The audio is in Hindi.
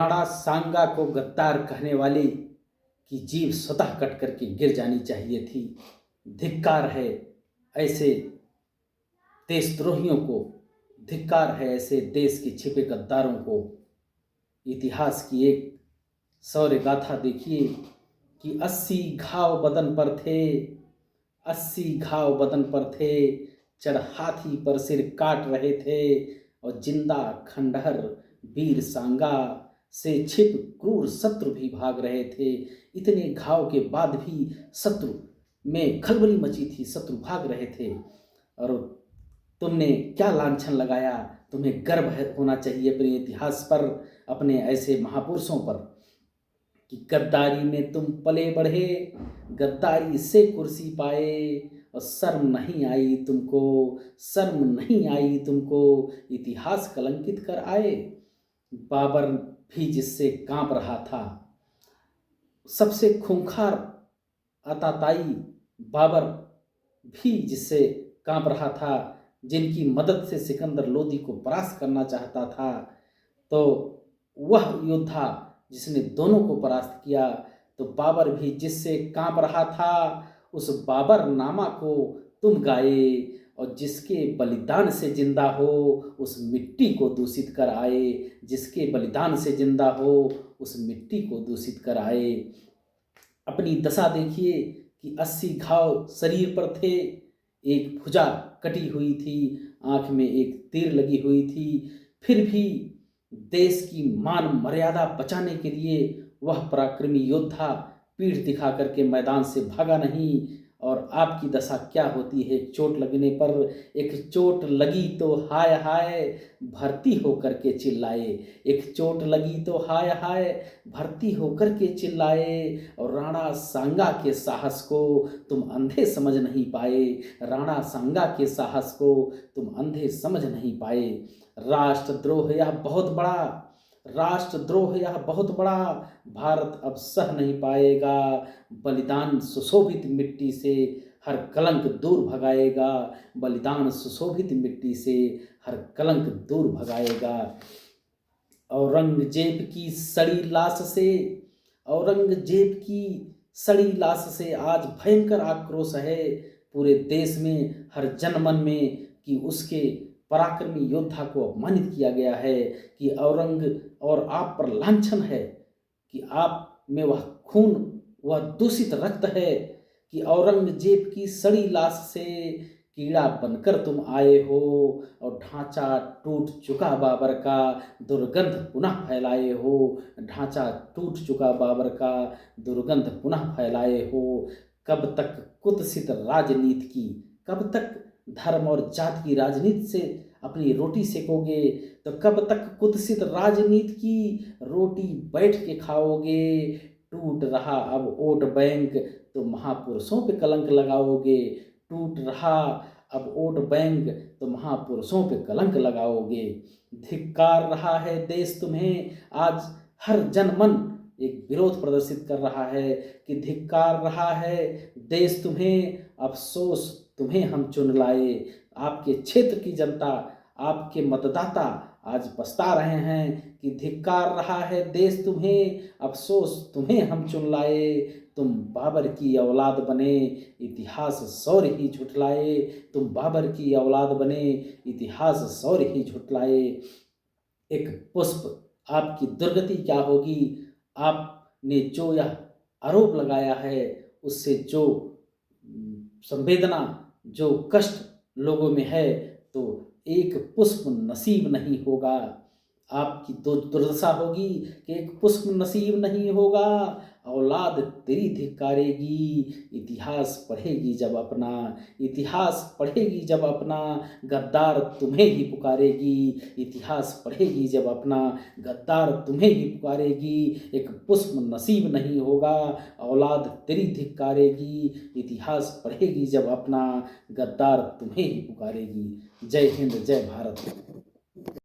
राणा सांगा को गद्दार कहने वाले की जीभ स्वतः कट करके गिर जानी चाहिए थी। धिक्कार है ऐसे देशद्रोहियों को, धिक्कार है ऐसे देश के छिपे गद्दारों को। इतिहास की एक शौर्य गाथा देखिए कि 80 घाव बदन पर थे, 80 घाव बदन पर थे, चढ़ हाथी पर सिर काट रहे थे, और जिंदा खंडहर वीर सांगा से छिप क्रूर शत्रु भी भाग रहे थे। इतने घाव के बाद भी शत्रु में खलबली मची थी, शत्रु भाग रहे थे। और तुमने क्या लांछन लगाया। तुम्हें गर्व होना चाहिए अपने इतिहास पर, अपने ऐसे महापुरुषों पर कि गद्दारी में तुम पले बढ़े, गद्दारी से कुर्सी पाए, और शर्म नहीं आई तुमको, शर्म नहीं आई तुमको, इतिहास कलंकित कर आए। बाबर भी जिससे कांप रहा था, सबसे खूंखार आताताई बाबर भी जिससे कांप रहा था, जिनकी मदद से सिकंदर लोदी को परास्त करना चाहता था, तो वह योद्धा जिसने दोनों को परास्त किया, तो बाबर भी जिससे कांप रहा था, उस बाबर नामा को तुम गाए, और जिसके बलिदान से जिंदा हो उस मिट्टी को दूषित कर आए, जिसके बलिदान से जिंदा हो उस मिट्टी को दूषित कर आए। अपनी दशा देखिए कि 80 घाव शरीर पर थे, एक भुजा कटी हुई थी, आंख में एक तीर लगी हुई थी, फिर भी देश की मान मर्यादा बचाने के लिए वह पराक्रमी योद्धा पीठ दिखा करके मैदान से भागा नहीं। और आपकी दशा क्या होती है चोट लगने पर। एक चोट लगी तो हाय हाय भर्ती होकर के चिल्लाए, एक चोट लगी तो हाय हाय भर्ती होकर के चिल्लाए। और राणा सांगा के साहस को तुम अंधे समझ नहीं पाए, राणा सांगा के साहस को तुम अंधे समझ नहीं पाए। राष्ट्रद्रोह यह बहुत बड़ा, राष्ट्रद्रोह यह बहुत बड़ा, भारत अब सह नहीं पाएगा। बलिदान सुशोभित मिट्टी से हर कलंक दूर भगाएगा, बलिदान सुशोभित मिट्टी से हर कलंक दूर भगाएगा। औरंगजेब की सड़ी लाश से, औरंगजेब की सड़ी लाश से आज भयंकर आक्रोश है पूरे देश में, हर जनमन में, कि उसके पराक्रमी योद्धा को अपमानित किया गया है, कि औरंग और आप पर लांछन है, कि आप में वह खून, वह दूषित रक्त है, कि औरंगजेब की सड़ी लाश से कीड़ा बनकर तुम आए हो, और ढांचा टूट चुका बाबर का दुर्गंध पुनः फैलाए हो, ढांचा टूट चुका बाबर का दुर्गंध पुनः फैलाए हो। कब तक कुत्सित राजनीति की, कब तक धर्म और जाति की राजनीति से अपनी रोटी सेकोगे, तो कब तक कुत्सित राजनीति की रोटी बैठ के खाओगे। टूट रहा अब वोट बैंक तो महापुरुषों पे कलंक लगाओगे, टूट रहा अब वोट बैंक तो महापुरुषों पे कलंक लगाओगे। धिक्कार रहा है देश तुम्हें, आज हर जनमन एक विरोध प्रदर्शित कर रहा है कि धिक्कार रहा है देश तुम्हें, अफसोस तुम्हें हम चुन लाए। आपके क्षेत्र की जनता, आपके मतदाता आज पछता रहे हैं कि धिक्कार रहा है देश तुम्हें, अफसोस तुम्हें हम चुन लाए। तुम बाबर की औलाद बने, इतिहास शौर्य ही झुठलाए, तुम बाबर की औलाद बने, इतिहास शौर्य ही झुठलाए। एक पुष्प आपकी दुर्गति क्या होगी। आपने जो यह आरोप लगाया है उससे जो संवेदना, जो कष्ट लोगों में है, तो एक पुष्प नसीब नहीं होगा। आपकी दुर्दशा होगी कि एक पुष्प नसीब नहीं होगा, औलाद तेरी धिक्कारेगी। इतिहास पढ़ेगी जब अपना, इतिहास पढ़ेगी जब अपना, गद्दार तुम्हें ही पुकारेगी। इतिहास पढ़ेगी जब अपना, गद्दार तुम्हें ही पुकारेगी। एक पुष्प नसीब नहीं होगा, औलाद तेरी धिक्कारेगी। इतिहास पढ़ेगी जब अपना, गद्दार तुम्हें ही पुकारेगी। जय हिंद, जय भारत।